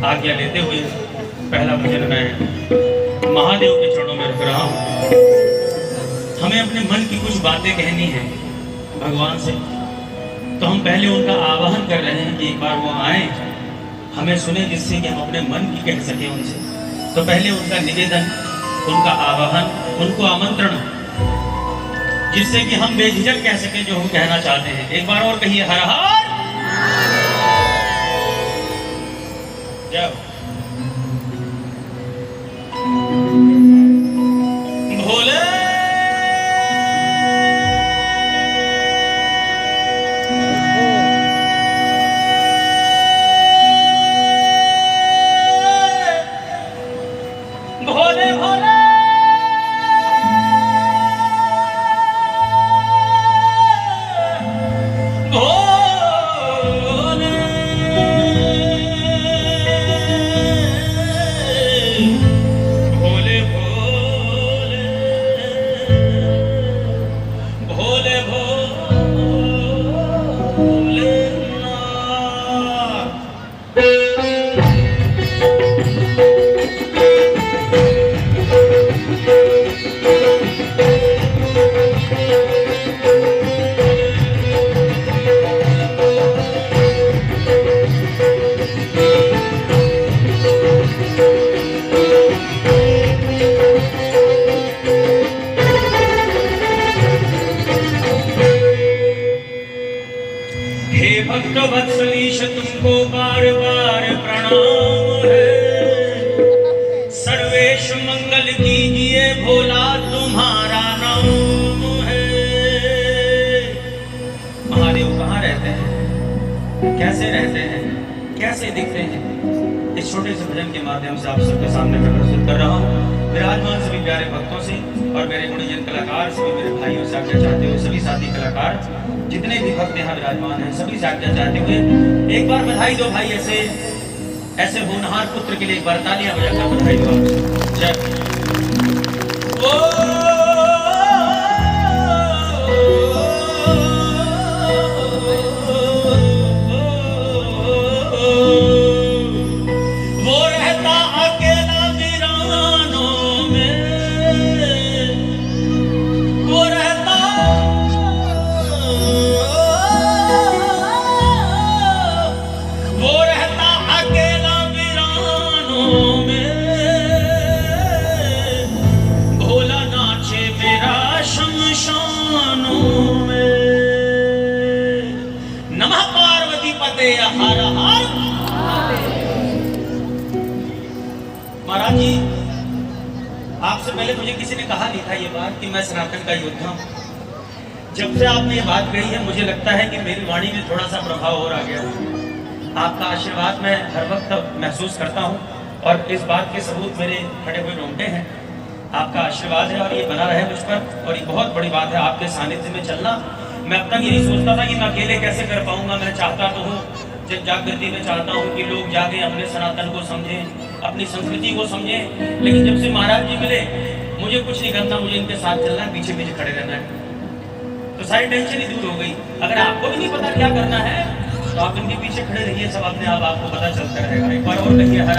आज्ञा लेते हुए पहला भजन मैं महादेव के चरणों में रुक रहा हूँ। हमें अपने मन की कुछ बातें कहनी है भगवान से, तो हम पहले उनका आवाहन कर रहे हैं कि एक बार वो आए, हमें सुने, जिससे कि हम अपने मन की कह सकें उनसे। तो पहले उनका निवेदन, उनका आवाहन, उनको आमंत्रण, जिससे कि हम बेझिझक कह सकें जो हम कहना चाहते हैं। एक बार और कहिए, हर हर जय भोले। भोले भोले भक्त वत्सलीश तुमको बार बार प्रणाम है। सर्वेश मंगल कीजिए भोला तुम्हारा नाम है। महादेव कहाँ रहते हैं, कैसे रहते हैं, कैसे दिखते हैं, इस छोटे से भजन के माध्यम से आप सबके सामने मैं प्रस्तुत कर रहा हूँ। विराजमान सभी प्यारे भक्तों से और मेरे गुणीजन कलाकार, सभी मेरे भाइयों से आज्ञा चाहते हुए, सभी साथी कलाकार जितने भी भक्त यहाँ विराजमान हैं, सभी से आज्ञा चाहते हुए एक बार बधाई दो भाई, ऐसे होनहार पुत्र के लिए एक बार तालियां बजाकर बधाई दो। जय हर हर। महाराज जी, आपसे पहले मुझे किसी ने कहा नहीं था ये बात कि मैं सनातन का योद्धा हूं। जब से आपने ये बात कही है, मुझे लगता है कि मेरी वाणी में थोड़ा सा प्रभाव और आ गया है। आपका आशीर्वाद मैं हर वक्त महसूस करता हूं और इस बात के सबूत मेरे खड़े हुए रोंगटे हैं। आपका आशीर्वाद है और ये बना रहे मुझ पर, और ये बहुत बड़ी बात है आपके सानिध्य में चलना। मैं अब तक यही सोचता था कि मैं अकेले कैसे कर पाऊंगा। मैं चाहता तो हूँ, जब जागृति में चाहता हूँ कि लोग जागे, अपने सनातन को समझें, अपनी संस्कृति को समझें। लेकिन जब से महाराज जी मिले, मुझे कुछ नहीं करना, मुझे इनके साथ चलना है, पीछे पीछे खड़े रहना है। तो सारी टेंशन ही दूर हो गई। अगर आपको भी नहीं पता क्या करना है, तो आप इनके पीछे खड़े रहिए, सब अपने आप आपको पता चलता रहेगा। एक बार और कहिए, हर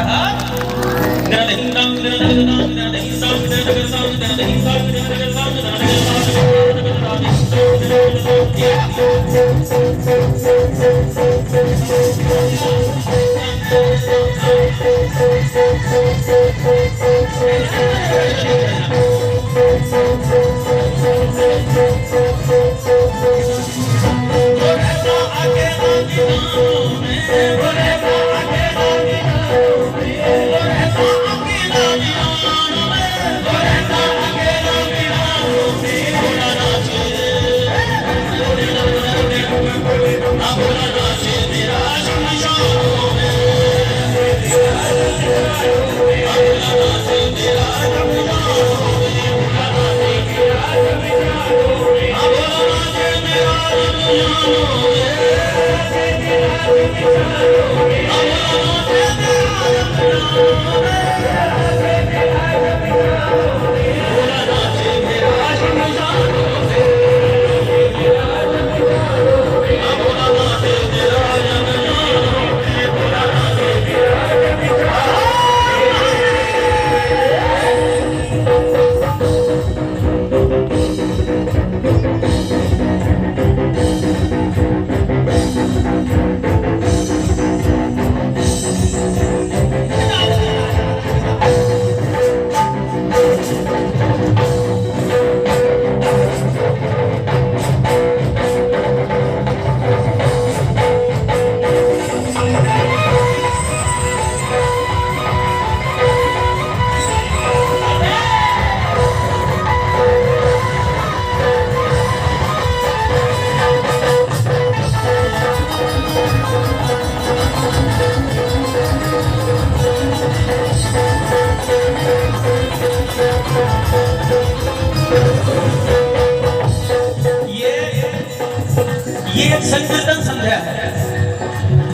संकीर्तन संध्या है।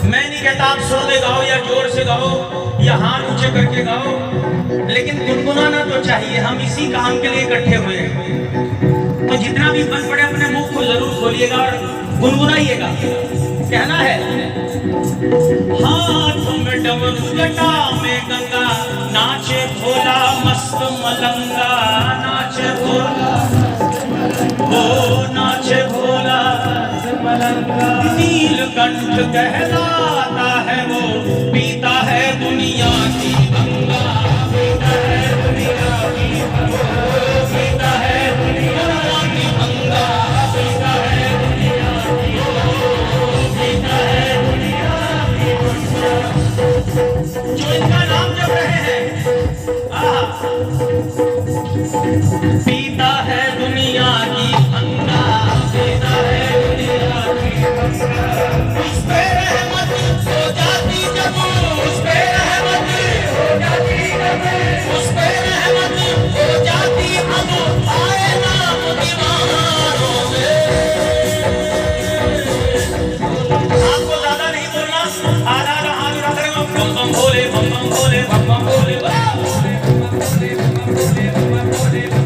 मैं नहीं कहता आप सुर में गाओ या जोर से गाओ या हाथ ऊंचे करके गाओ, लेकिन गुनगुनाना तो चाहिए। हम इसी काम के लिए इकट्ठे हुए हैं, तो जितना भी बन पड़े अपने मुंह को जरूर खोलिएगा और गुनगुनाइएगा। कहना है हाथ में डमरू जटा में गंगा, नाचे भोला मस्त मलंगा, नाचे भोला ओ नाचे भोला मलंगा। नीलकंठ कहलाता है वो, पीता है दुनिया की गंगा, पीता है दुनिया की गंगा, पीता है दुनिया की गंगा, पीता है दुनिया की गंगा, पीता है दुनिया की गंगा। जो इनका नाम जप रहे हैं, पीता है दुनिया की गंगा, पीता है दुनिया की गंगा। उस पे रहमत हो जाती जब, उस पे रहमत हो जाती जब, उस पे रहमत हो जाती अब, आए नाम दीवारों में। आपको ज्यादा नहीं बोलना, आधा रहा बम बम भोले, बम बम भोले, बम बम भोले,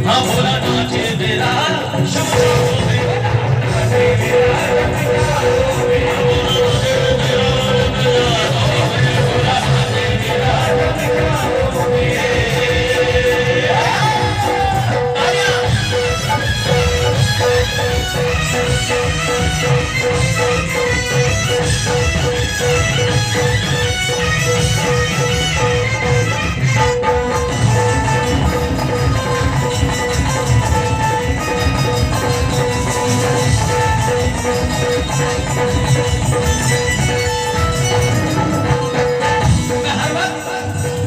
हाँ भोला नाचे मेरा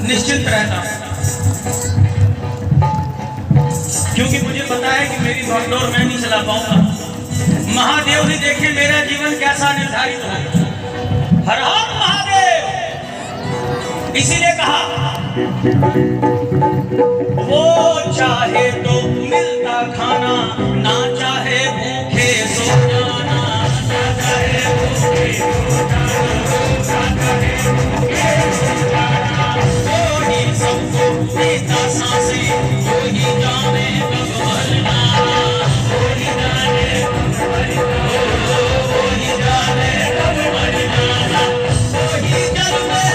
निश्चिंत रहता हूं, क्योंकि मुझे पता है कि मेरी भगदौड़ मैं नहीं चला पाऊंगा। महादेव ही देखे मेरा जीवन कैसा निर्धारित हो। हर हर महादेव। इसीलिए कहा वो चाहे तो मिलता खाना, ना चाहे भूखे सो जाना, ना चाहे भूखे सो जाना, ना चाहे भूखे सो जाना। वही सबको देता सांसें, वही जाने कब मरना, वही जाने कब मरना, वही जाने कब मरना, वही जल में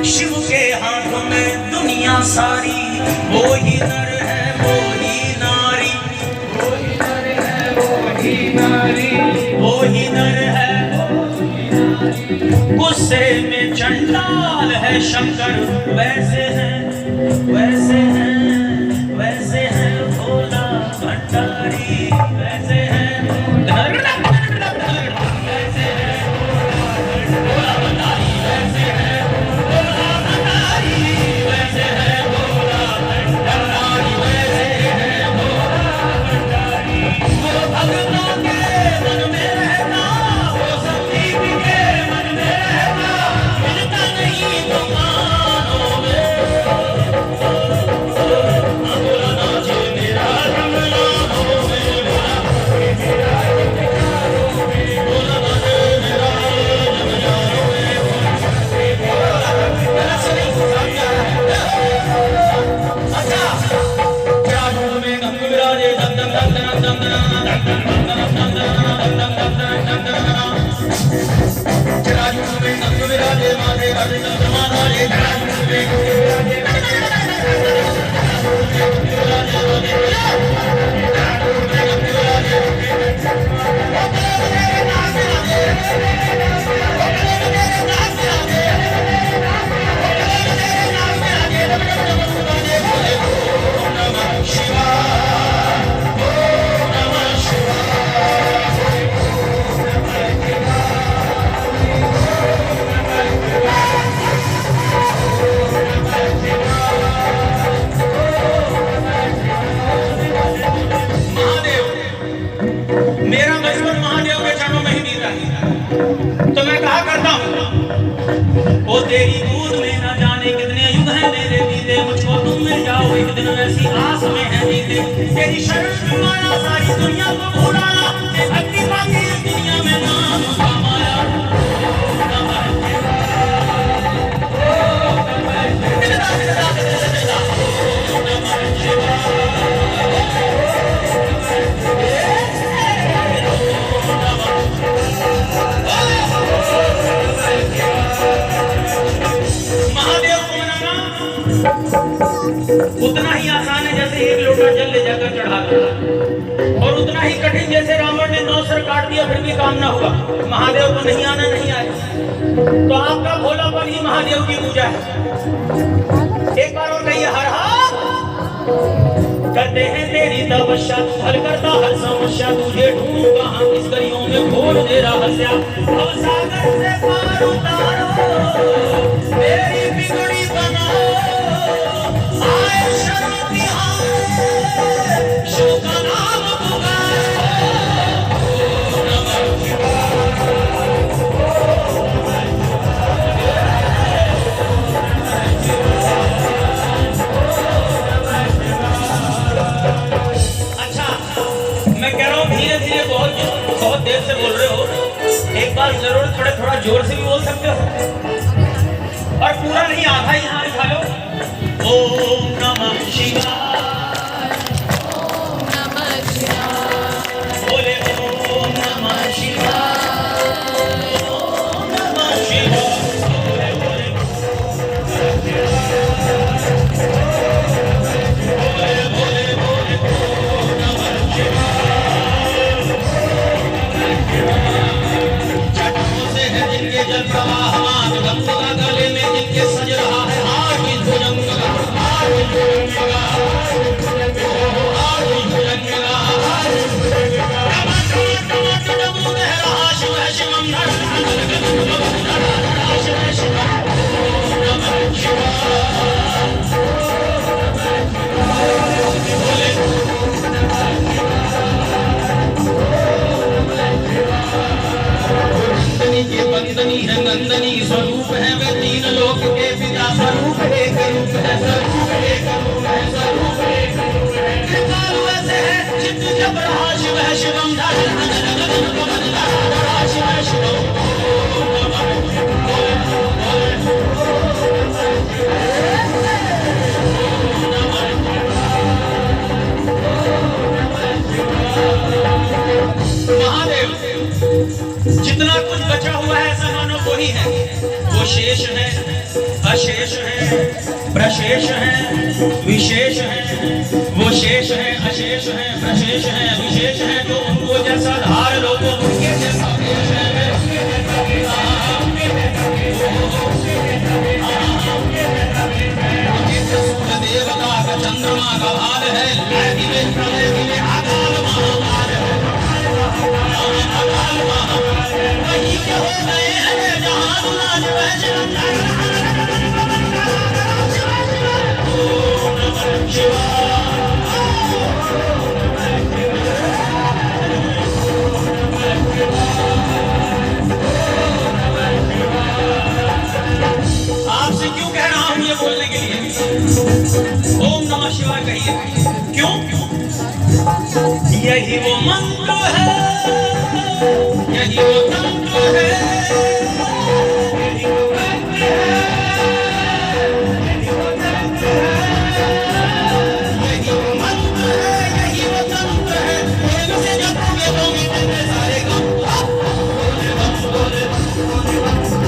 शिव के हाथों में दुनिया सारी, वो ही नर है वो ही नारी, वो ही नर है वो ही नारी, वो ही नर है वो ही नारी। गुस्से में चंडाल है शंकर, वैसे हैं वैसे हैं वैसे हैं भोला भंडारी, वैसे हैं ओ तेरी गोद में ना जाने कितने युग हैं मेरे बीते, मुझको तुम मिल जाओ एक दिन वैसी आस में है जीते। तेरी शरण में माया सारी दुनिया को भुलाया, भक्ति पाके इस दुनिया में नाम कमाया। महादेव को मनाना उतना ही आसान है जैसे एक लोटा जल ले जाकर चढ़ा दो, और उतना ही कठिन जैसे रावण ने 9 सर काट दिया फिर भी काम ना हुआ। महादेव को नहीं आना नहीं आए तो आपका भोलापन ही महादेव की पूजा है। एक बार और कहिए हर हर करते हैं तेरी तपस्या, तू हल करता हर समस्या, तुझे ढूंढूं कहां किस गलियों में खोल दे रहस्या। अब सागर से पार उतारो मेरी बिगड़ी बनाओ, आए शर्म तिहारे शिव का नाम पुकारो। धीरे-धीरे बहुत देर से बोल रहे हो, एक बार जरूर थोड़ा जोर से भी बोल सकते हो, और पूरा नहीं आधा ही यहाँ लिखा लो। ओम नमः शिवाय, ओम नमः शिवाय, बोले ओम नमः शिवाय, ओम नमः शिवाय, बोले जिनके जल प्रवाहमान गंगा गले में जिनके सज रहा है आज भुजंग वंदनी है नंदनी स्वरूप है वे तीन लोक के पिता, स्वरूप एक रूप है, स्वरूप एक रूप है, स्वरूप एक रूप है। कृपालु ऐसे है चित्त जब रहा शिव है शिवम शिव शिवम। महादेव जितना कुछ बचा हुआ है ऐसा मानो वही है, वो शेष है, अशेष है, प्रशेष है, विशेष है। वो शेष है, अशेष है, प्रशेष है, विशेष है। जो उनको जैसा धार लो वो उनके जैसा देश है। देवता का चंद्रमा का भार है, प्रलय दिले अकाल महामार है। वही के हो गए हैं जहां दुलाज वैष्णव। ओम नमः शिवाय। आपसे क्यों कह रहा हूं ये बोलने के लिए? ओम नमः शिवाय कहिए। क्यों? यही वो मंत्र है, यही वो तंत्र है, यही वो मंत्र है, यही वो तंत्र है, यही वो मंत्र है, यही वो तंत्र है। इनसे जपोगे तो मिटेंगे सारे गम। बोले बम बोले बोले बम बोले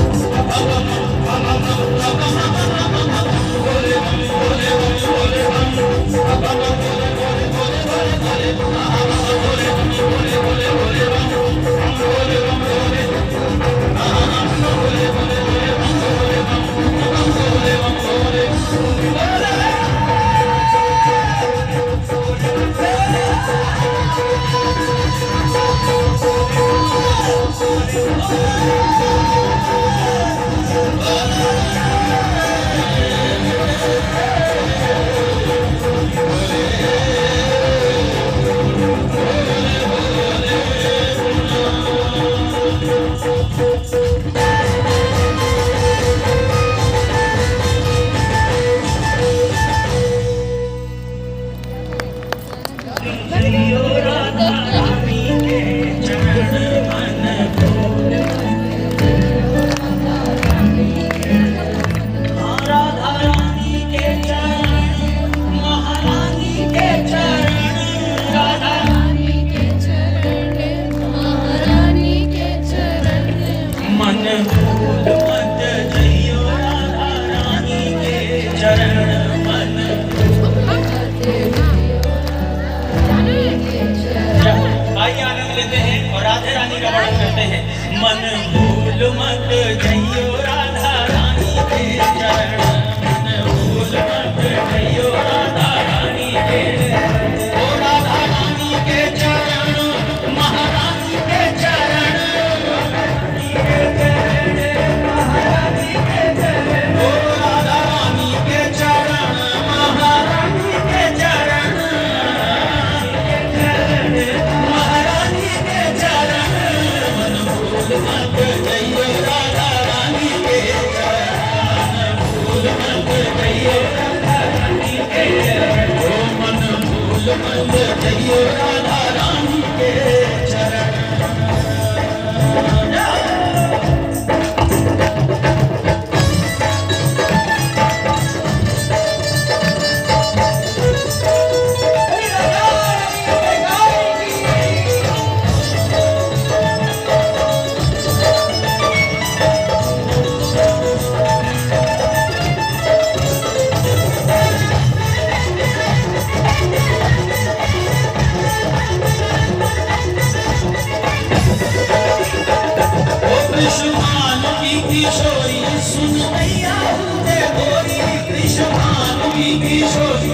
भूल मत जइयो राधा रानी के चरण, मन आइए आनंद लेते हैं और राधे रानी का वर्णन करते हैं। मन भूल मत जइयो राधा रानी के चरण, मन भूल मत जइयो राधा रानी के, ओ राधा रानी के चरण, महारानी के चरण, महारानी के चरण, ओ राधा रानी के चरण, महारानी के चरण, महारानी के चरण, मन भूल मत जइयो राधा रानी के चरण, भूल मत जइयो राधा रानी के चरण, ओ मन भूल मत जइयो राधा रानी के चरण। कृष्ण की किशोरी सुन मैया हूँ गोरी, कृष्ण की किशोरी,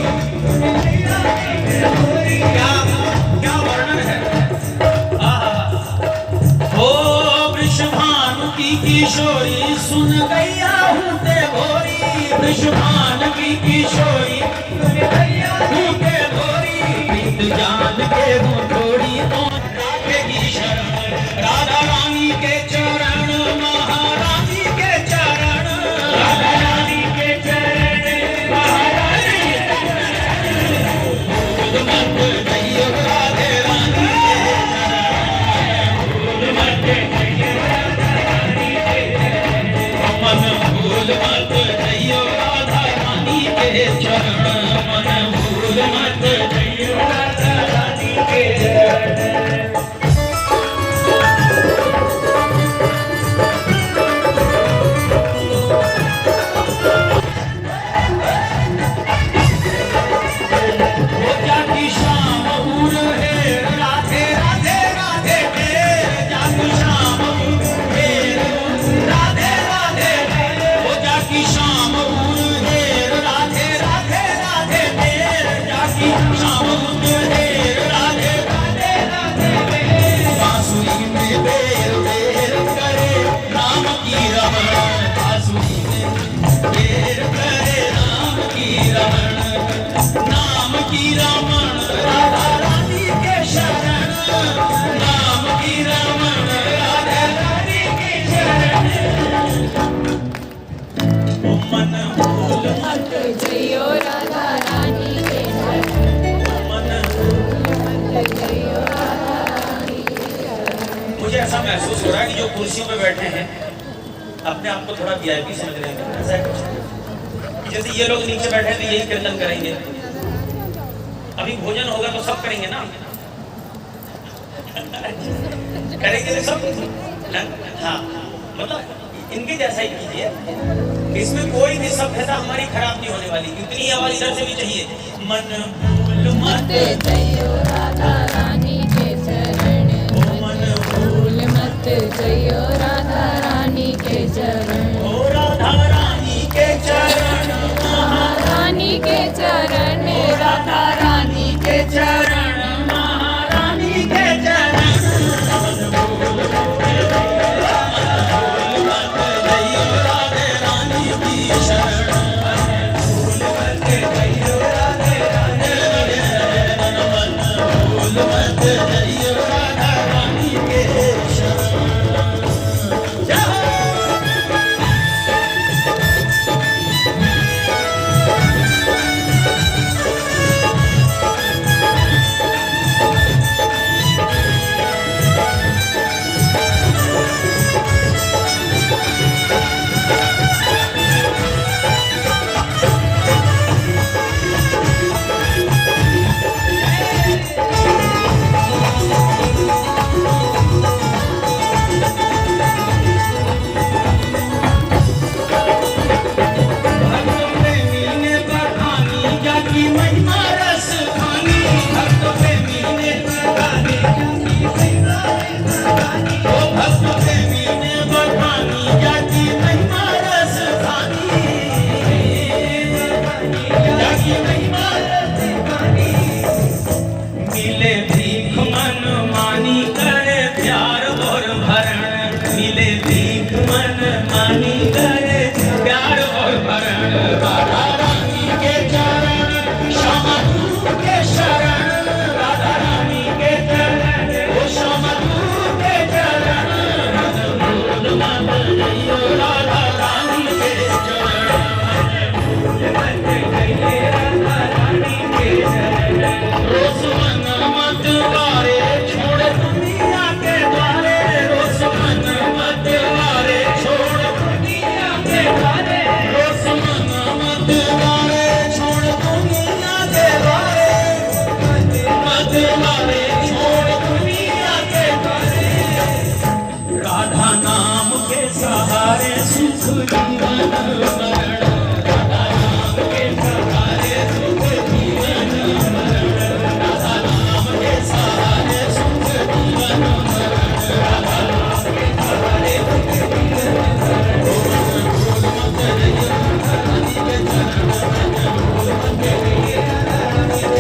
क्या क्या वर्णन है। ओ कृष्ण की किशोरी सुन गैया हूँ गोरी, कृष्ण की किशोरी हूँ गोरी, प्रीत जान के हूँ थोड़ी तो राधे की शरण, राधा रानी के चरण, महारानी के चरण, राधा रानी के चरण, महारानी के चरण, भूल मत जइयो राधे रानी के चरण, भूल मत जइयो राधा रानी के चरण, मन भूल मत जइयो राधा रानी के चरण, मन भूल मत जइयो राधा रानी के चरण। मुझे ऐसा महसूस हो रहा है कि जो कुर्सियों पे बैठे हैं अपने आप को थोड़ा वीआईपी समझ रहे हैं, ऐसा है कुछ। जैसे ये लोग नीचे बैठे हैं तो यही कीर्तन करेंगे, अभी भोजन होगा तो सब करेंगे ना, करेंगे तो सब। हाँ, मतलब इनके जैसा ही कीजिए, इसमें कोई भी सभ्यता हमारी खराब नहीं होने वाली। इतनी आवाज इधर से भी चाहिए। मन भूल मत जइयो राधा रानी के चरण, मन भूल मत जइयो राधा रानी के चरण, ओ राधा रानी के चरण, महारानी के चरण, राधा रानी के चरण, महारानी के चरण, मन भूल मत जइयो राधे रानी की शरण, भूल मत जइयो राधे रानी के चरण, मन भूल मत जइयो राधा रानी के शरण। मिले भीख मन मानी गए प्यार और भरण राधा रानी के चरण श्यामा तू के शरण राधा रानी के चरण ओ श्यामा तू के चरण भूल मत जइयो राधा रानी के चरण भूल मत जइयो राधा रानी के चरण रोज मन मत वारे छोड़ दुनिया के द्वारे रोज मन मत वारे छोड़ दुनिया के द्वारे रोज मन मत वारे छोड़ दुनिया के द्वारे मत वारे छोड़ दुनिया के द्वारे राधा नाम के सहारे सुख जीवन मरण राधा नाम के सहारे सुख जीवन मरण राधा नाम के सहारे सुख जीवन मरण राधा नाम के सहारे सुख जीवन मरण भूल मत जइयो राधा रानी के चरण भूल मत जइयो राधा रानी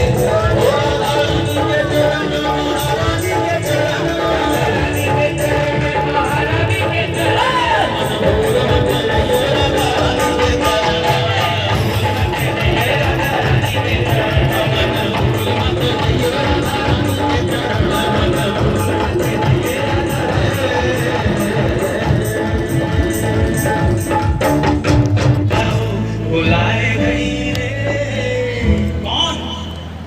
के चरण ओ राधा रानी के चरण राधा रानी के चरण राधा रानी के चरण महारानी के चरण भूल मत जइयो राधा रानी के चरण भूल मत जइयो राधा रानी के बुलाए गई रे कौन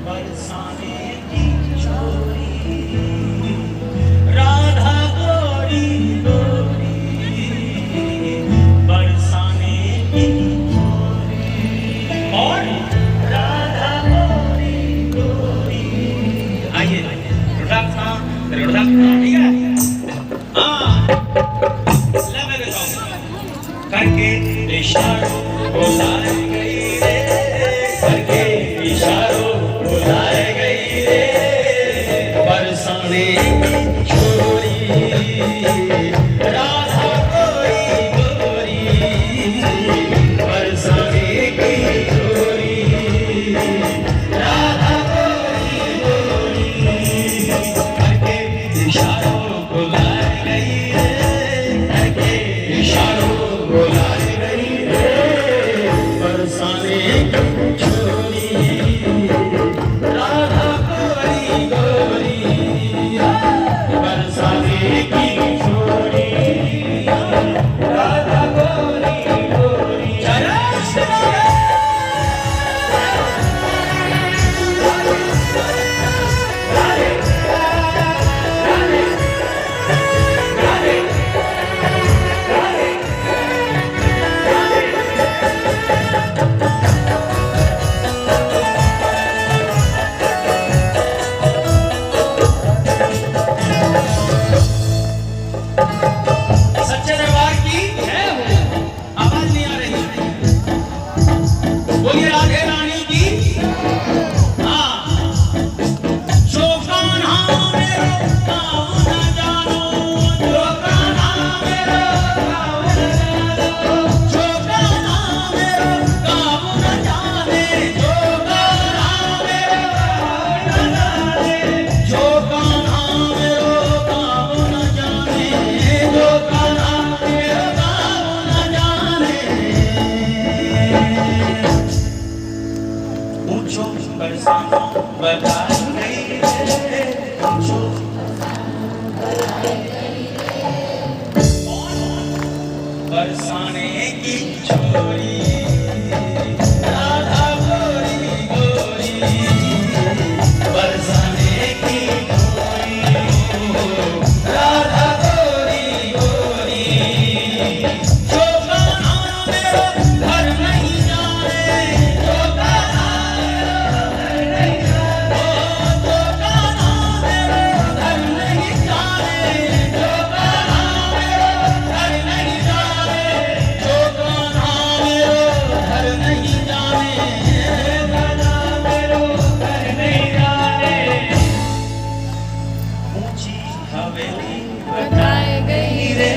बरसाने की छोरी राधा गोरी गोरी बरसाने की छोरी और राधा गोरी गोरी आइए रुढ़ा ठीक है हाँ ले मैं बताऊँ करके इशारों बुलाए गई रे करके इशारों बुलाए गई रे बरसाने की छोरी राधा गोरी गोरी बरसाने की छोरी राधा गोरी गोरी करके इशारों बुलाए गई रे करके इशारों बुलाए गई रे बरसाने की छोरी राधा गोरी गोरी बरसाने की छोरी राधा गोरी गोरी सच्चे दरबार की है आवाज नहीं आ रही बोलिए राधे रानी की हाँ जो कान्हा मेरो गाँव न जानो जो कान्हा मेरो गाँव न जानो जो कान्हा मेरो गाँव न जाने जो कान्हा मेरो गाँव न जाने जो कान्हा मेरो गाँव न जाने जो कान्हा मेरो गाँव न जाने पूछो बरसाना बताई गई रे पूछो बरसाने की छोरी राधा गोरी गोरी बरसाने की छोरी राधा गोरी गोरी जो कान्हा मेरो घर नहीं जाने जो कान्हा मेरो घर नहीं जाने जो कान्हा मेरो घर नहीं जाने जो कान्हा मेरो घर नहीं जाने जो कान्हा मेरो घर नहीं जाने कान्हा मेरो घर नहीं जाने ऊंची हवेली बताए गई रे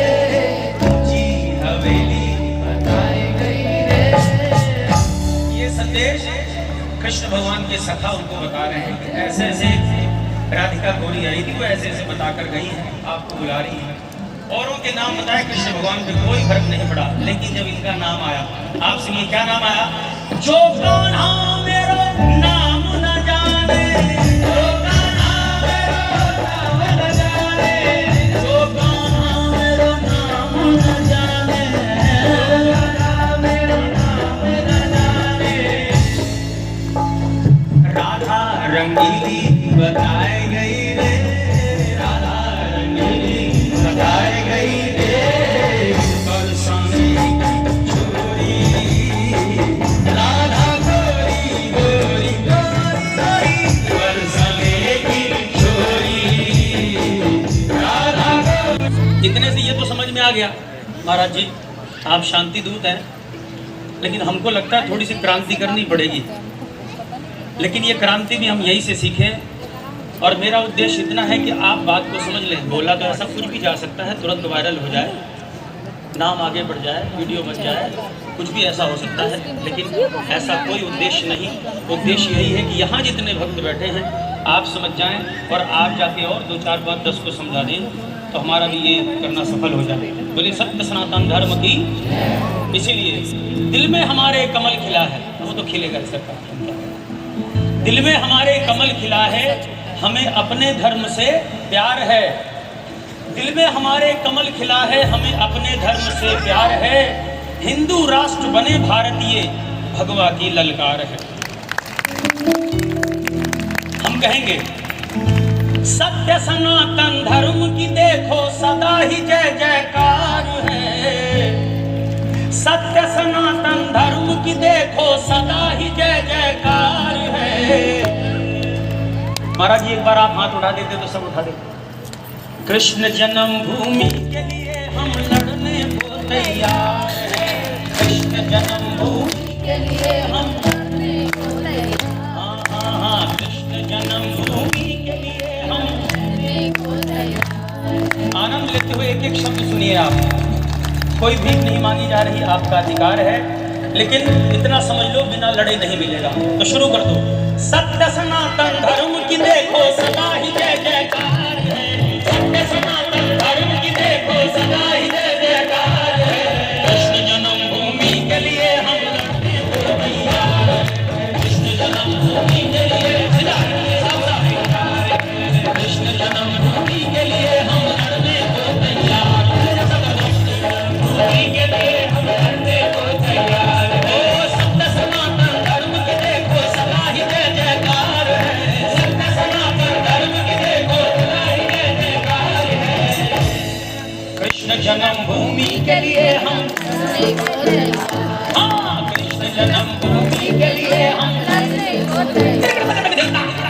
ऊंची हवेली बताए गई रे ये संदेश कृष्ण भगवान के सखा उनको बता रहे हैं कि ऐसे ऐसे राधिका गोरी आई थी वो ऐसे ऐसे बताकर गई है आपको बुला रही है औरों के नाम बताए, कृष्ण भगवान पे कोई फर्क नहीं पड़ा, लेकिन जब इनका नाम आया, आप सुनिए क्या नाम आया। जो कान्हा मेरो नाम न जाने, जो कान्हा मेरो नाम न जाने, जो कान्हा मेरो नाम न जाने, जो कान्हा मेरो नाम न जाने। राधा रंगीली बताए गई रे, राधा रंगीली बताए गई रे, बरसाने की छोरी, राधा गोरी गोरी गोरी, बरसाने की छोरी, राधा गोरी। इतने से ये तो समझ में आ गया, महाराज जी आप शांति दूत हैं, लेकिन हमको लगता है थोड़ी सी क्रांति करनी पड़ेगी। लेकिन ये क्रांति भी हम यहीं से सीखें, और मेरा उद्देश्य इतना है कि आप बात को समझ लें। बोला तो ऐसा कुछ भी जा सकता है, तुरंत वायरल हो जाए, नाम आगे बढ़ जाए, वीडियो बन जाए, कुछ भी ऐसा हो सकता है, लेकिन ऐसा कोई उद्देश्य नहीं। उद्देश्य यही है कि यहाँ जितने भक्त बैठे हैं आप समझ जाएं, और आप जाके और 2 4 5 10 को समझा दें, तो हमारा भी ये करना सफल हो जाए। बोले सत्य सनातन धर्म की। इसीलिए दिल में हमारे कमल खिला है, वो तो खिलेगा सरकार, दिल में हमारे कमल खिला है, हमें अपने धर्म से प्यार है। दिल में हमारे कमल खिला है, हमें अपने धर्म से प्यार है। हिंदू राष्ट्र बने भारतीय, भगवा की ललकार है। हम कहेंगे सत्य सनातन धर्म की देखो सदा ही जय जयकार है। सत्य सनातन धर्म की देखो सदा ही जय जयकार है। महाराज जी एक बार आप हाथ उठा देते तो सब उठा देते। कृष्ण जन्मभूमि के लिए हम लड़ने को तैयार हैं। कृष्ण जन्मभूमि के लिए हम लड़ने को तैयार। हाँ, कृष्ण जन्मभूमि के लिए हम लड़ने को तैयार। आनंद लेते हुए एक एक शब्द सुनिए आप। कोई भीख नहीं मांगी जा रही, आपका अधिकार है, लेकिन इतना समझ लो बिना लड़े नहीं मिलेगा। तो शुरू कर दो। सत्य सनातन धर्म की देखो सदा ही जय जयकार है। सत्य सनातन धर्म की देखो सदा ही जय जयकार है। कृष्ण जन्मभूमि के लिए हम लड़ने को तैयार हैं। कृष्ण जन्मभूमि के लिए कृष्ण जन्मभूमि के लिए हम लड़ने को तैयार के लिए हम लड़ने को तैयार हैं। सत्य सनातन धर्म की देखो सदा ही जय जयकार है। सत्य सनातन धर्म की देखो सदा ही जय जयकार है। कृष्ण जन्मभूमि के लिए हम हाँ, कृष्ण जन्मभूमि के लिए हम लड़ने को तैयार।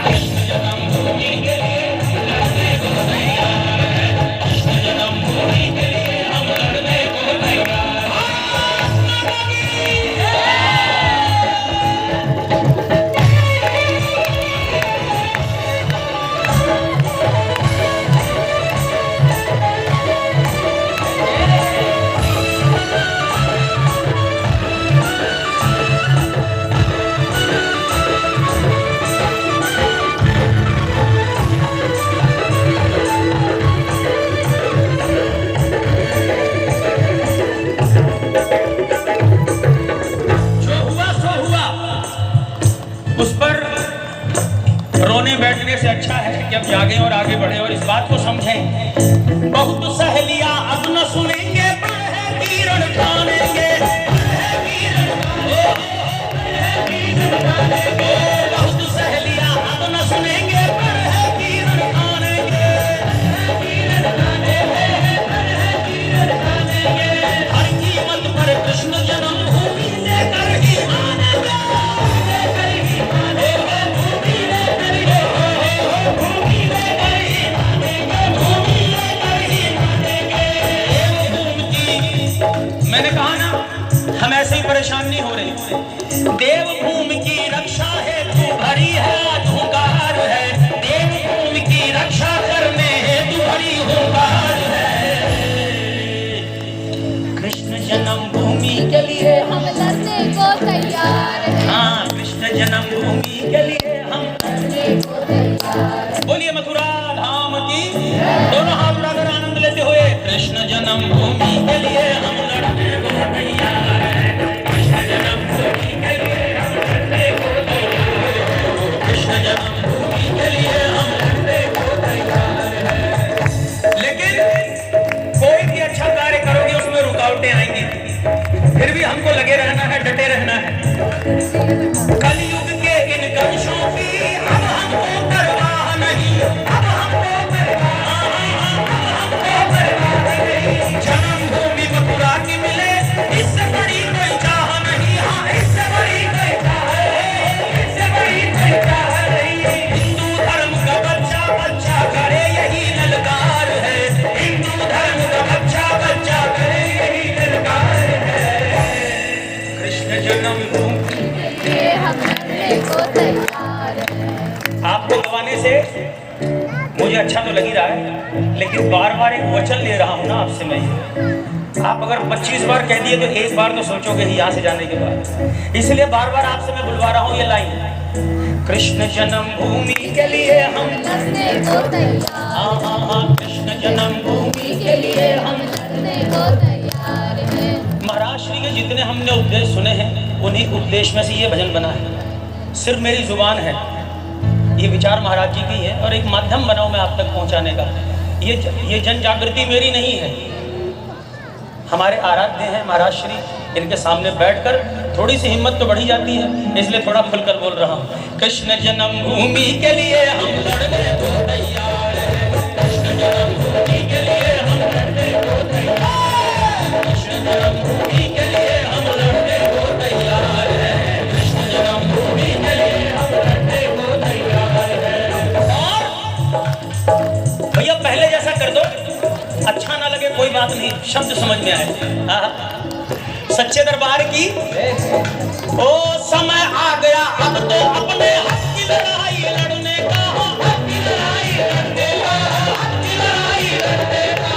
कृष्ण जन्मभूमि के लिए हम लड़ने को तैयार हैं। कृष्ण जन्मभूमि के लिए हम लड़ने को तैयार। बैठने से अच्छा है कि अब जागें और आगे बढ़े और इस बात को समझें। बहुत सहेलियां अब न सुनेंगे, किरण ठानेंगे। बहुत सहेलियां अब न सुनेंगे, किरण ठानेंगे। हर कीमत पर कृष्ण जन्मभूमि लेकर ही आनेंगे। मैंने कहा ना, हम ऐसे ही परेशान नहीं हो रहे। देवभूमि की रक्षा है तू भरी है आज हुंकार है। देवभूमि की रक्षा करने हेतु भरी हुंकार है। कृष्ण जन्मभूमि के लिए हम लड़ने को तैयार हैं। हाँ, कृष्ण जन्मभूमि के लिए हम लड़ने को तैयार। बोलिए मथुरा धाम की। दोनों हाथ उठाकर आनंद लेते हुए कृष्ण रुकावटें आएंगी, फिर भी हमको लगे रहना है, डटे रहना है। कलयुग के इन गर्शों की अब हमको परवाह नहीं, अब हमको जन्मभूमि मथुरा की मिले, इससे बड़ी कोई चाह नहीं। हाँ, इससे बड़ी कोई चाह नहीं, इससे बड़ी कोई चाह नहीं। हिंदू धर्म का बच्चा बच्चा करे यही ललकार है, हिंदू धर्म का बच्चा बच्चा करे यही ललकार है। कृष्ण जन्मभूमि ये हम करने को तैयार हैं। आपको गवाने से मुझे अच्छा तो लग ही रहा है, लेकिन बार बार एक वचन ले रहा हूं ना आपसे मैं। आप अगर 25 बार कह दिए तो एक बार तो सोचोगे ही यहाँ से जाने के बाद, इसलिए बार बार आपसे मैं बुलवा रहा हूँ ये लाइन। कृष्ण जन्मभूमि के लिए हम लड़ने को तैयार, हाँ हाँ हाँ, कृष्ण जन्मभूमि के लिए हम लड़ने को तैयार हैं। महाराज श्री के जितने हमने उपदेश सुने हैं, उन्हीं उपदेश में से ये भजन बना है। सिर्फ मेरी जुबान है, ये विचार महाराज जी की है, और एक माध्यम बनाऊं मैं आप तक पहुंचाने का। ये जन जागृति मेरी नहीं है, हमारे आराध्य हैं महाराज श्री। इनके सामने बैठकर थोड़ी सी हिम्मत तो बढ़ी जाती है, इसलिए थोड़ा खुलकर बोल रहा हूँ। कृष्ण जन्मभूमि के लिए हम लड़ने को तैयार हैं, कृष्ण जन्मभूमि के लिए हम लड़ने को तैयार, कृष्ण जन्मभूमि के लिए हम लड़ने को तैयार हैं, कृष्ण जन्मभूमि के लिए हम लड़ने को तैयार हैं। और भैया पहले जैसा कर दो, अच्छा ना लगे कोई बात नहीं, शब्द समझ में आए। सच्चे दरबार की ओ समय आ गया, अब तो अपने हक की लड़ाई लड़ने का, हक की लड़ाई लड़ने का, हक की लड़ाई लड़ने का।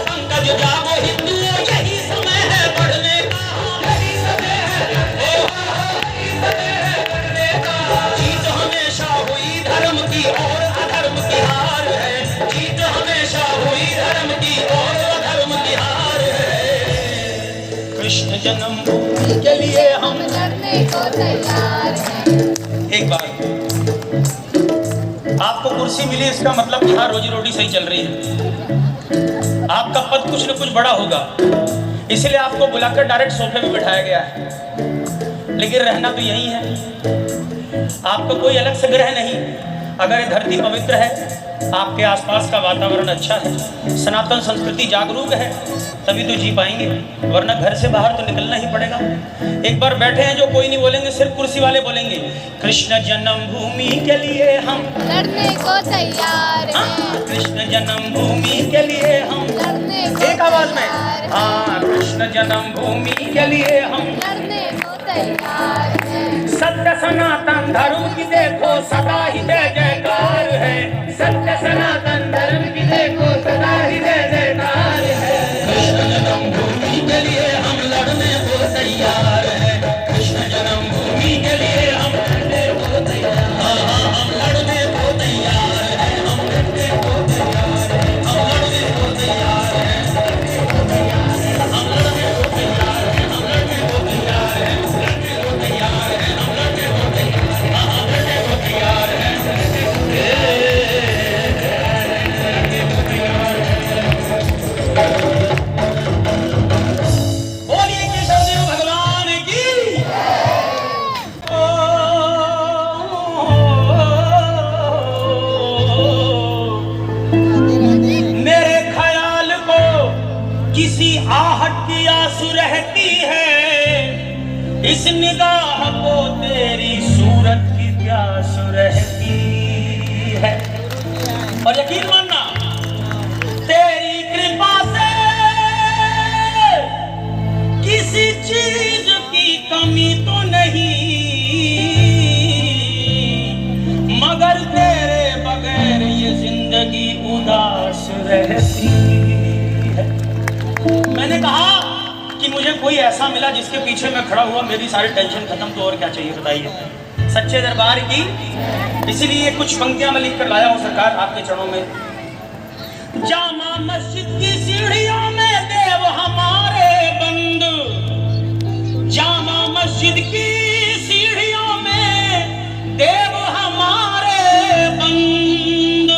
पंकज जागो हिंदुओं, यही समय है बढ़ने का, यही समय है लड़ने का, यही समय है लड़ने का। जीत हमेशा हुई धर्म की और अधर्म की हार है, जीत हमेशा हुई धर्म की और अधर्म की हार है। कृष्ण जन्मभूमि के लिए हम लड़ने को तैयार हैं। एक बार आपको कुर्सी मिली, इसका मतलब यहाँ रोजी रोटी सही चल रही है, आपका पद कुछ न कुछ बड़ा होगा, इसलिए आपको बुलाकर डायरेक्ट सोफे में बिठाया गया है। लेकिन रहना तो यही है, आपका कोई अलग से ग्रह नहीं। अगर ये धरती पवित्र है, आपके आसपास का वातावरण अच्छा है, सनातन संस्कृति जागरूक है, तभी तो जी पाएंगे, वरना घर से बाहर तो निकलना ही पड़ेगा। एक बार बैठे हैं जो कोई नहीं बोलेंगे, सिर्फ कुर्सी वाले बोलेंगे। कृष्ण जन्मभूमि के लिए हम लड़ने को तैयार हैं, कृष्ण जन्मभूमि के लिए हम लड़ने को एक आवाज में, तैयार हैं। हाँ, कृष्ण जन्मभूमि के लिए हम लड़ने को तैयार हैं। सत्य सनातन धर्म की देखो सदा ही जय जयकार है, सत्य सनातन धर्म की देखो सदा ही जय जयकार है। कृष्ण जन्मभूमि के लिए हम लड़ने को तैयार हैं, कृष्ण जन्मभूमि के लिए हम लड़ने को तैयार, हम लड़ने को तैयार हैं, हम लड़ने को तैयार हैं, हम लड़ने को तैयार हैं, हम लड़ने को तैयार हैं, हम लड़ने को तैयार हैं, हम लड़ने को तैयार हैं, लड़ने को तैयार हैं, हम लड़ने को तैयार हैं, हम लड़ने को तैयार हैं। बोलिए केशवदेव भगवान की। मेरे ख्याल को किसी आहट की आंसू रहती है, इस निगाह को तेरी सूरत की प्यास रहती है। और यकीन मानना, तेरी कृपा से किसी चीज की कमी तो नहीं, मगर तेरे बगैर ये जिंदगी उदास रहती है। मैंने कहा कि मुझे कोई ऐसा मिला जिसके पीछे मैं खड़ा हुआ, मेरी सारी टेंशन खत्म, तो और क्या चाहिए बताइए। सच्चे दरबार की, इसीलिए कुछ पंक्तियां मैं लिख कर लाया हूं सरकार आपके चरणों में। जामा मस्जिद की सीढ़ियों में देव हमारे बंद, जामा मस्जिद की सीढ़ियों में देव हमारे बंद,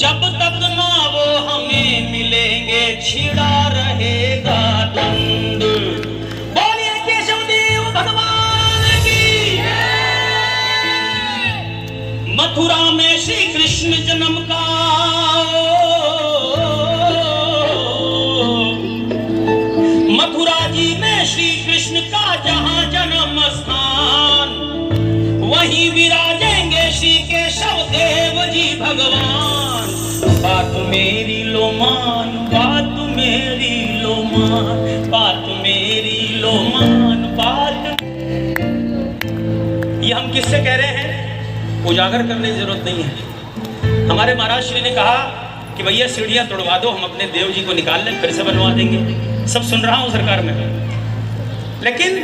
जब तक ना वो हमें मिलेंगे छिड़ा रहेगा मथुरा जी में श्री कृष्ण का जहां जन्म स्थान, वहीं विराजेंगे श्री केशव देव जी भगवान। बात मेरी लो मान, बात मेरी लो मान, बात मेरी लो मान, बात। ये हम किससे कह रहे हैं? उजागर करने की जरूरत नहीं है। हमारे महाराज श्री ने कहा कि भैया सीढ़ियां तोड़वा दो, हम अपने देव जी को निकाल लें, फिर से बनवा देंगे। सब सुन रहा हूं सरकार में, लेकिन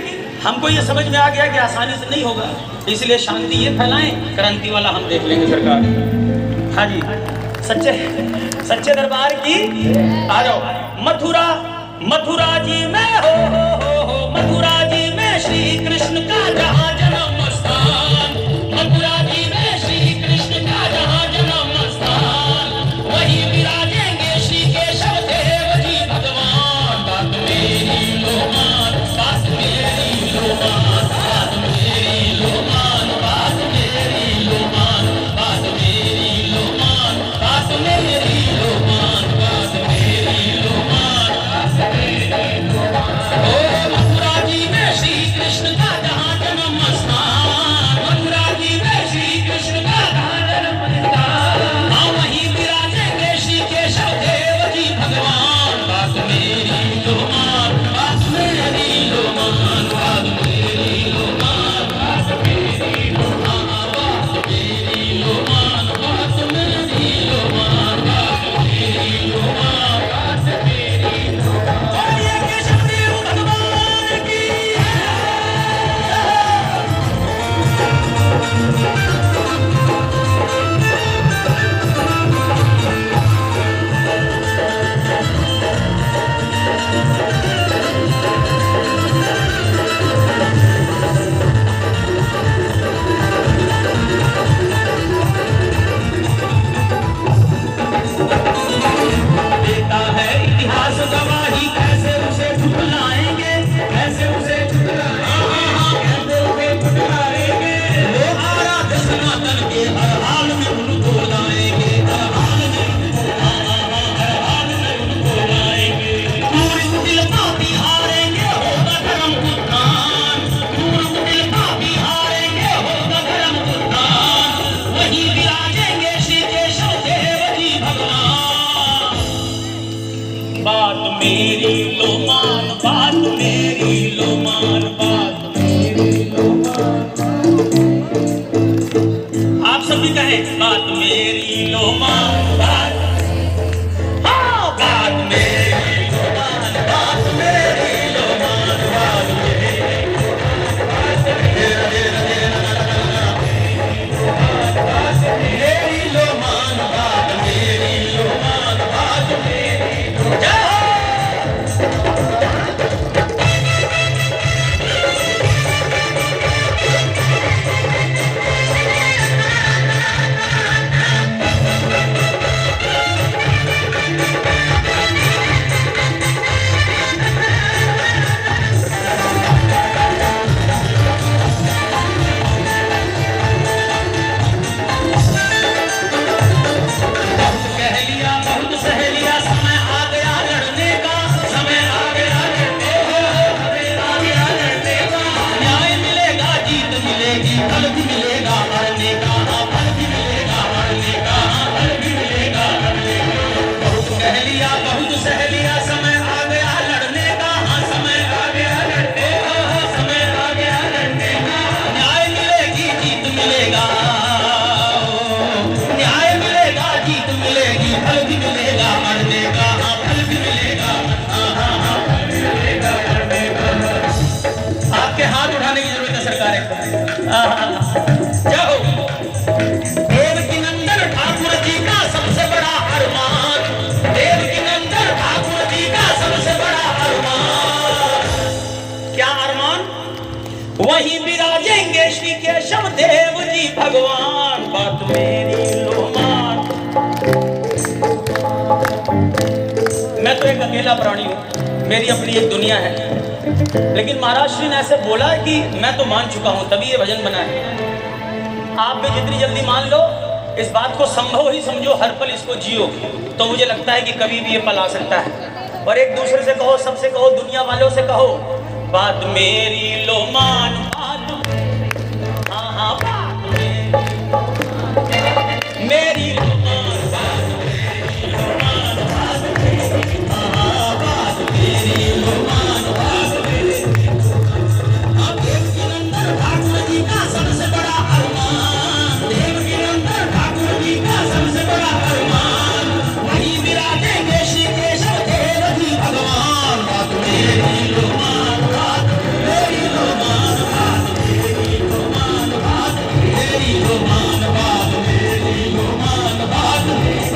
हमको ये समझ में आ गया कि आसानी से नहीं होगा, इसलिए शांति ये फैलाएं, क्रांति वाला हम देख लेंगे सरकार। हाँ जी, सच्चे दरबार की आ जाओ। मथुरा जी में हो मथुरा जी में श्री कृष्ण का जहां जन्म स्थान, मथुरा जी में श्री कृष्ण का जहां जन्म स्थान, वही विराजेंगे श्री केशव देव जी भगवान। बात मेरी लो मान, बात मेरी लो मान, बात मेरी लो मान, बात मेरी लो मान, बात मेरी लो मान, बात मेरी लो मान, बात मेरी लो मान, बात मेरी लो मान। ओ मथुरा जी में श्री कृष्ण का जहां जन्म स्थान, मथुरा जी में श्री कृष्ण का जहां जन्म स्थान, हाँ वहीं विराजेंगे श्री केशव देव जी भगवान। बात मेरी लो मान, बात मेरी लो मान, बात मेरी लो मान, बात मेरी लो मान, बात मेरी लो मान, बात मेरी लो मान, बात मेरी लो मान, बात मेरी लो मान। बोलिए केशव देव भगवान की। देता है इतिहास गवाही, कैसे उसे झुठलाएंगे, कैसे उसे झुठलाएंगे, कैसे उसे झुठलाएंगे। लोग आराध्य सनातन के हर हाल में उनको लाएंगे, हर हाल में, हर हाल में उनको लाएंगे। क्रूर कुटिल पापी हारेंगे, होगा धर्म उत्थान, क्रूर कुटिल पापी हारेंगे, होगा धर्म उत्थान, वहीं विराजेंगे श्री केशव देव जी भगवान। बात मेरी लो मान, बात मेरी लो मान, बात मेरी लो मान। आप सब भी कहें बात मेरी लो मान, बात, हाँ बात मेरी लो मान, बात मेरी लो मान, बात मेरी लो मान, बात मेरी लो मान, बात मेरी लो मान, बात मेरी लो मान। कह लिया बहुत सह लिया, समय आ गया लड़ने का, समय आ गया लड़ने का, समय आ गया लड़ने का। न्याय मिलेगा, जीत मिलेगी, फल भी मिलेगा हारने का, हाँ फल भी मिलेगा हारने का, हाँ फल भी मिलेगा हारने का। बहुत कह लिया बहुत सह लिया, समय आ गया लड़ने का, हाँ समय आ गया लड़ने का, हाँ समय आ गया लड़ने का। न्याय मिलेगी, जीत मिलेगा, न्याय मिलेगा, जीत मिलेगी, फल भी मिलेगा मरने का, हाँ फल भी मिलेगा, हाँ हाँ हाँ फल भी मिलेगा मरने का। आपके हाथ उठाने की जरूरत है सरकार है। जाओ देव की नंदन ठाकुर जी का सबसे बड़ा अरमान, देव की नंदन ठाकुर जी का सबसे बड़ा अरमान। क्या अरमान? वहीं विराजेंगे श्री केशव देव जी भगवान। बात मेरी लो मान। मैं तो एक अकेला प्राणी हूँ, मेरी अपनी एक दुनिया है, लेकिन महाराज श्री ने ऐसे बोला कि मैं तो मान चुका हूँ, तभी ये भजन बना है। आप भी जितनी जल्दी मान लो, इस बात को संभव ही समझो, हर पल इसको जियो, तो मुझे लगता है कि कभी भी ये पल आ सकता है। और एक दूसरे से कहो, सबसे कहो, दुनिया वालों से कहो, बात मेरी लो मान, बात हाँ हाँ बात मेरी लो मान, बात मेरी लो मान, बात मेरी हाँ बात मेरी लो मान, बात मेरी। अब देवकीनंदन ठाकुर जी का सबसे बड़ा अरमान, देवकीनंदन ठाकुर जी का सबसे बड़ा अरमान, वही विराजेंगे श्री केशव देव जी भगवान। बात मेरी लो मान, बात मेरी लो मान, बात मेरी लो मान, बात मेरी लो मान, बात मेरी लो मान, बात मेरी।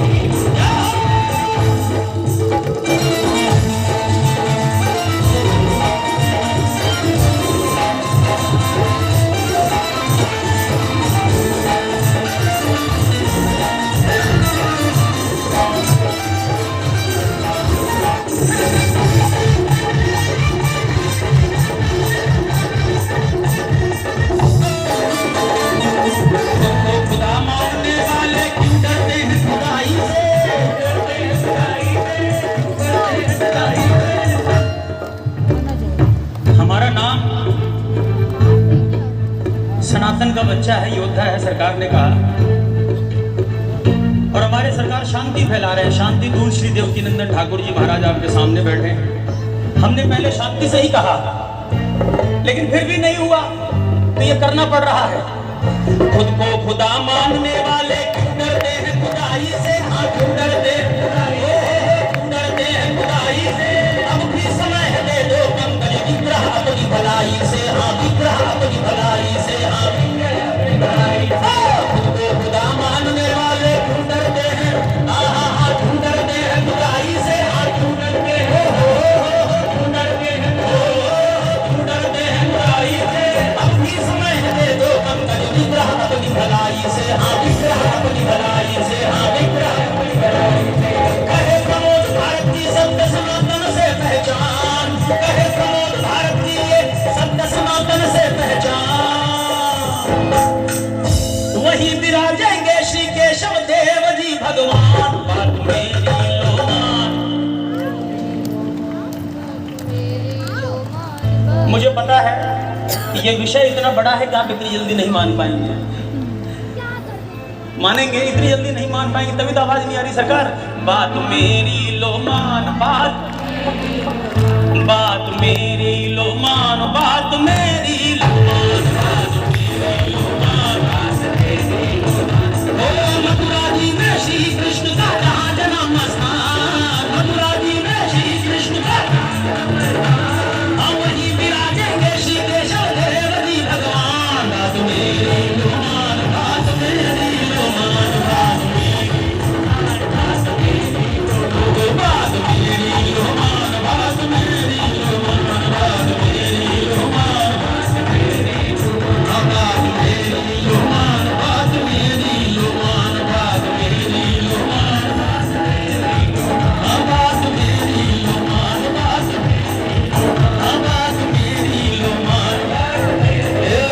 खुदा मानने वाले क्यों डरते हैं खुदाई से। हमारा नाम सनातन का बच्चा है, योद्धा है, सरकार ने कहा। और हमारे सरकार शांति फैला रहे हैं, शांति दूत श्री देवकीनंदन ठाकुर जी महाराज आपके सामने बैठे हैं। हमने पहले शांति से ही कहा, लेकिन फिर भी नहीं हुआ, तो ये करना पड़ रहा है। खुद को खुदा मानने वाले क्यों डरते हैं खुदाई से, हाँ क्यों डरते हैं खुदाई से, क्यों डरते हैं खुदाई से। अब भी समय है, दे दो पंकज विग्रह अपनी भलाई से, हाँ विग्रह अपनी भलाई से, हाँ विग्रह अपनी भलाई से। खुद को खुदा मानने वाले क्यों डरते हैं, हाँ हाँ हाँ क्यों डरते हैं खुदाई से, हाँ क्यों डरते हैं, क्यों डरते हैं, क्यों डरते हैं खुदाई से। अब भी समय है, दे दो पंकज विग्रह अपनी भलाई से, हाँ विग्रह अपनी भलाई से, हाँ विग्रह अपनी भलाई से। कहे प्रमोद भारती सत्य सनातन से पहचान, कहे प्रमोद भारती ये सत्य सनातन से पहचान, वही विराजेंगे श्री केशव देव जी भगवान। बात मेरी लो मान। मुझे पता है कि ये विषय इतना बड़ा है कि आप इतनी जल्दी नहीं मान पाएंगे, मानेंगे इतनी जल्दी नहीं मान पाएंगे, तभी तो आवाज नहीं आ रही सरकार। बात मेरी लो मान, बात मेरी लो मान, बात मेरी लो मान, बात मेरी लो मान, बात मेरी लो मान। ओ मथुरा जी में श्री कृष्ण का जहाँ जन्म स्थान, मथुरा जी में श्री कृष्ण का हम वही विराजेंगे श्री केशव देव जी भगवान। बात मेरी लो मान, बात मेरी लो मान, बात मेरी लो मान, बात मेरी लो मान, बात मेरी लो मान, बात मेरी लो मान, बात मेरी लो मान, बात मेरी लो मान, बात मेरी लो मान, बात मेरी लो मान, बात मेरी लो मान, बात मेरी लो मान, बात मेरी लो मान, बात मेरी लो मान।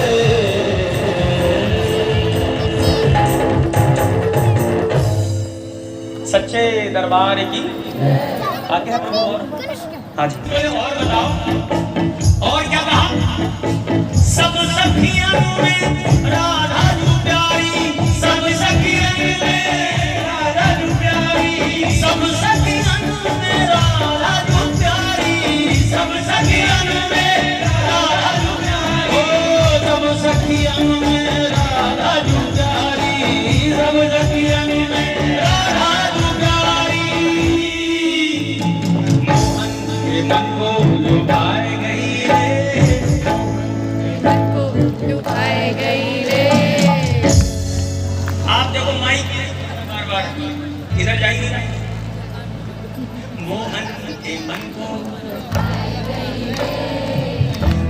सच्चे दरबार की आगे है प्रभु। और हाँ जी, और बताओ और क्या कहा। सब सखियों में राधा जू प्यारी, सब सखियों में राधा जू प्यारी, सब सखियों में राधा जू प्यारी, सब सखियों में राधा जू प्यारी, ओ सब सखियों में राधा जू प्यारी, सब सखियों में राधा जू प्यारी। मोहन के मन को लुभाए गई रे, मन को लुभाए गई रे। आप देखो माइक बार बार इधर जाएंगे ना। मोहन के मन को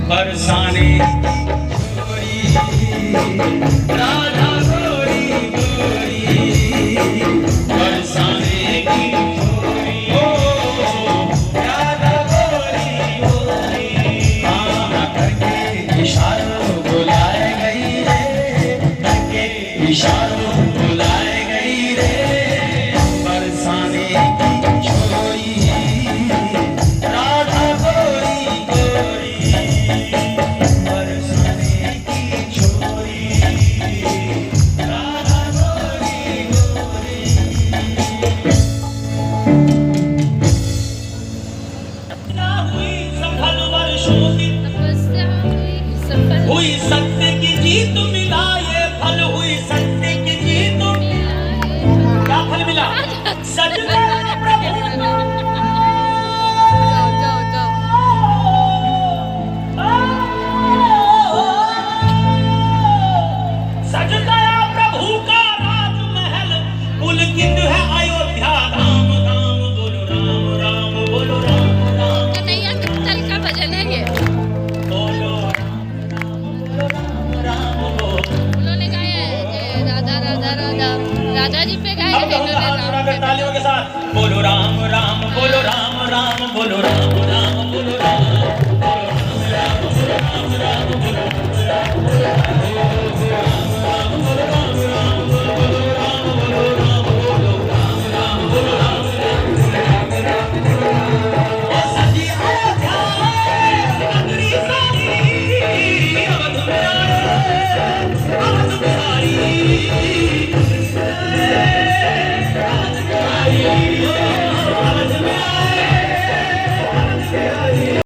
बरसाने गोरी, राधा गोरी गोरी, बरसाने की गोरी, ओ राधा गोरी गोरी। हाँ करके इशारों बुलाए गई रे, करके इशारों बुलाए गई रे, बरसाने की छोरी। भजन है ये